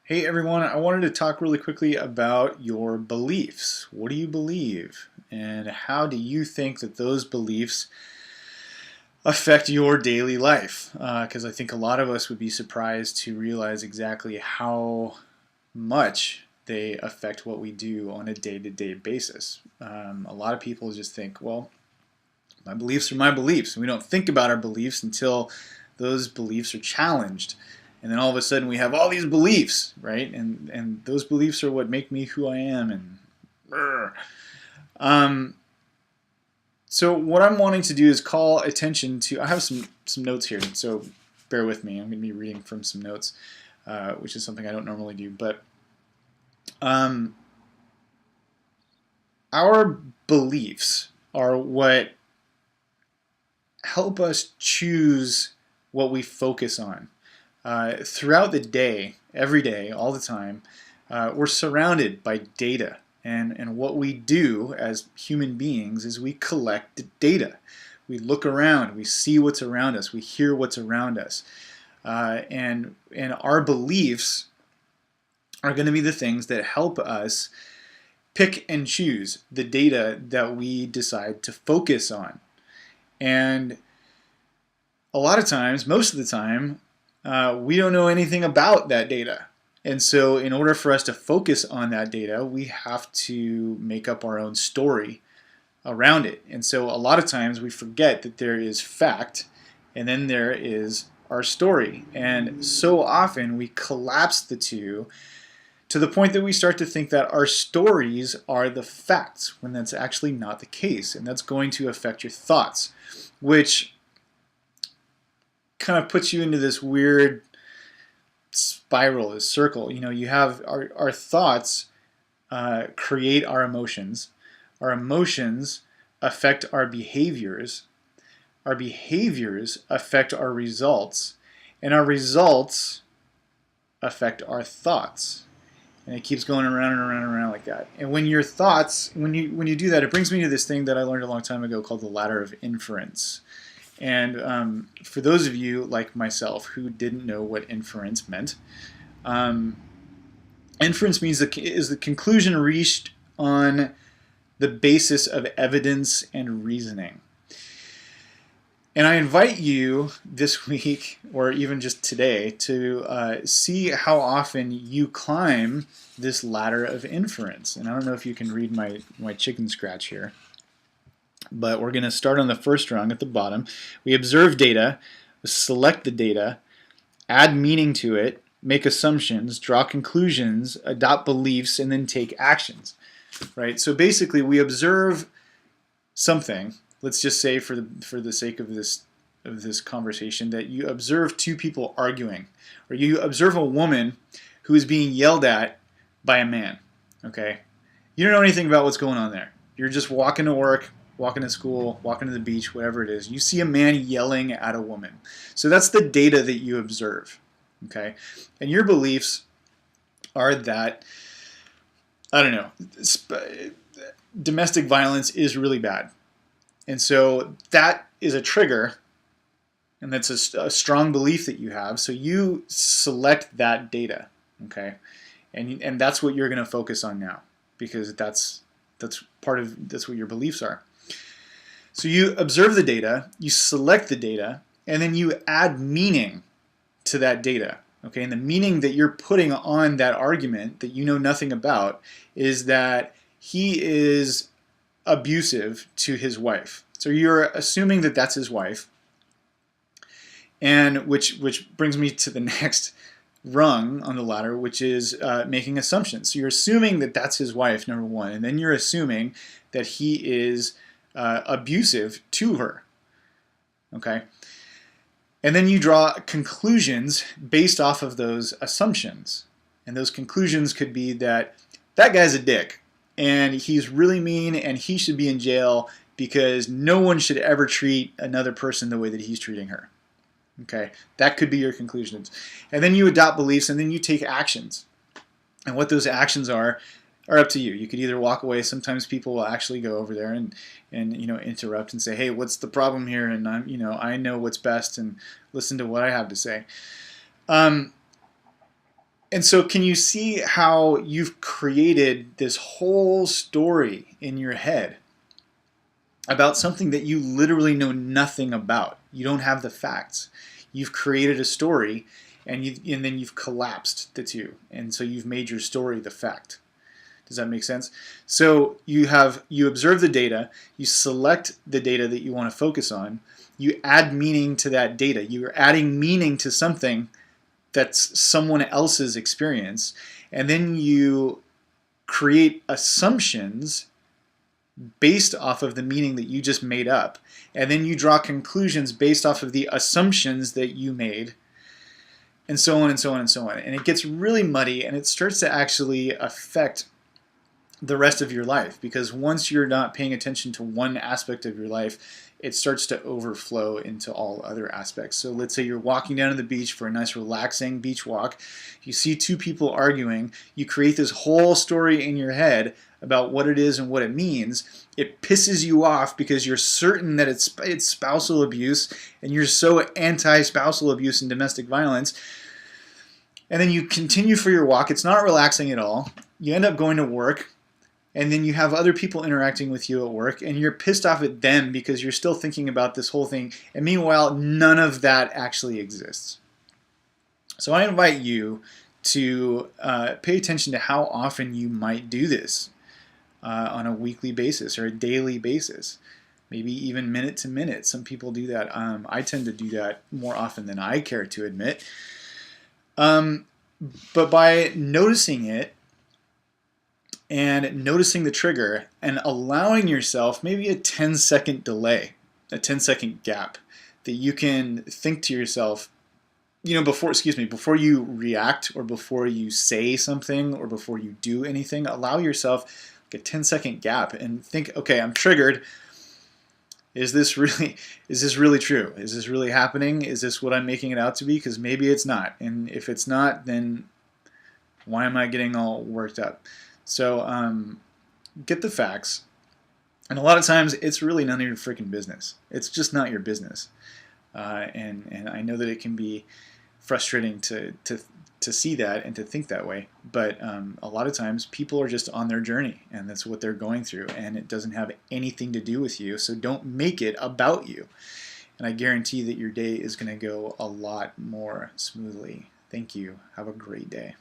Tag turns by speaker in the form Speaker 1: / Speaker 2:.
Speaker 1: Hey everyone, I wanted to talk really quickly about your beliefs. What do you believe? And how do you think that those beliefs affect your daily life? Because I think a lot of us would be surprised to realize exactly how much they affect what we do on a day-to-day basis. A lot of people just think, well, my beliefs are my beliefs. We don't think about our beliefs until those beliefs are challenged. And then all of a sudden we have all these beliefs, right? And those beliefs are what make me who I am. Um, so what I'm wanting to do is call attention to, I have some notes here, so bear with me. I'm going to be reading from some notes, which is something I don't normally do. But um, our beliefs are what help us choose what we focus on. Throughout the day, every day, all the time, we're surrounded by data. And what we do as human beings is we collect data. We look around, we see what's around us, we hear what's around us. And our beliefs are going to be the things that help us pick and choose the data that we decide to focus on. And a lot of times, most of the time, we don't know anything about that data. And so in order for us to focus on that data, we have to make up our own story around it. And so a lot of times we forget that there is fact and then there is our story. And so often we collapse the two to the point that we start to think that our stories are the facts when that's actually not the case. And that's going to affect your thoughts, which kind of puts you into this weird spiral, this circle. You know, you have our thoughts create our emotions. Our emotions affect our behaviors. Our behaviors affect our results. And our results affect our thoughts. And it keeps going around and around and around like that. And when your thoughts, when you do that, it brings me to this thing that I learned a long time ago called the ladder of inference. And for those of you like myself who didn't know what inference meant, inference means is the conclusion reached on the basis of evidence and reasoning. And I invite you this week, or even just today, to see how often you climb this ladder of inference. And I don't know if you can read my chicken scratch here. But we're going to start on the first rung at the bottom. We observe data, select the data, add meaning to it, make assumptions, draw conclusions, adopt beliefs, and then take actions. Right? So basically, we observe something. Let's just say, for the sake of this conversation, that you observe two people arguing, or you observe a woman who is being yelled at by a man. Okay? You don't know anything about what's going on there. You're just walking to work, walking to school, walking to the beach, whatever it is. You see a man yelling at a woman. So that's the data that you observe. Okay? And your beliefs are that, I don't know, domestic violence is really bad. And so that is a trigger, and that's a strong belief that you have. So you select that data. Okay? And that's what you're going to focus on now, because that's what your beliefs are. So you observe the data, you select the data, and then you add meaning to that data. Okay, and the meaning that you're putting on that argument that you know nothing about is that he is abusive to his wife. So you're assuming that that's his wife, and which brings me to the next rung on the ladder, which is making assumptions. So you're assuming that that's his wife, number one, and then you're assuming that he is abusive to her. Okay? And then you draw conclusions based off of those assumptions. And those conclusions could be that guy's a dick, and he's really mean, and he should be in jail because no one should ever treat another person the way that he's treating her. Okay? That could be your conclusions. And then you adopt beliefs, and then you take actions. And what those actions are up to you. You could either walk away. Sometimes people will actually go over there and interrupt and say, "Hey, what's the problem here?" And I know what's best, and listen to what I have to say. And so can you see how you've created this whole story in your head about something that you literally know nothing about? You don't have the facts. You've created a story, and then you've collapsed the two, and so you've made your story the fact. Does that make sense? So you observe the data, you select the data that you want to focus on, you add meaning to that data. You're adding meaning to something that's someone else's experience, and then you create assumptions based off of the meaning that you just made up, and then you draw conclusions based off of the assumptions that you made, and so on and so on and so on. And it gets really muddy, and it starts to actually affect the rest of your life, because once you're not paying attention to one aspect of your life, it starts to overflow into all other aspects. So let's say you're walking down to the beach for a nice relaxing beach walk. You see two people arguing. You create this whole story in your head about what it is and what it means. It pisses you off because you're certain that it's spousal abuse, and you're so anti-spousal abuse and domestic violence. And then you continue for your walk. It's not relaxing at all. You end up going to work, and then you have other people interacting with you at work, and you're pissed off at them because you're still thinking about this whole thing. And meanwhile, none of that actually exists. So I invite you to pay attention to how often you might do this on a weekly basis or a daily basis, maybe even minute to minute. Some people do that. I tend to do that more often than I care to admit. But by noticing it, and noticing the trigger, and allowing yourself maybe a 10-second delay, a 10-second gap, that you can think to yourself, before you react, or before you say something, or before you do anything, allow yourself like a 10-second gap and think, okay, I'm triggered. Is this really true? Is this really happening? Is this what I'm making it out to be? Because maybe it's not. And if it's not, then why am I getting all worked up? So get the facts, and a lot of times it's really none of your freaking business. It's just not your business, and I know that it can be frustrating to see that and to think that way. But a lot of times people are just on their journey, and that's what they're going through, and it doesn't have anything to do with you. So don't make it about you. And I guarantee that your day is going to go a lot more smoothly. Thank you. Have a great day.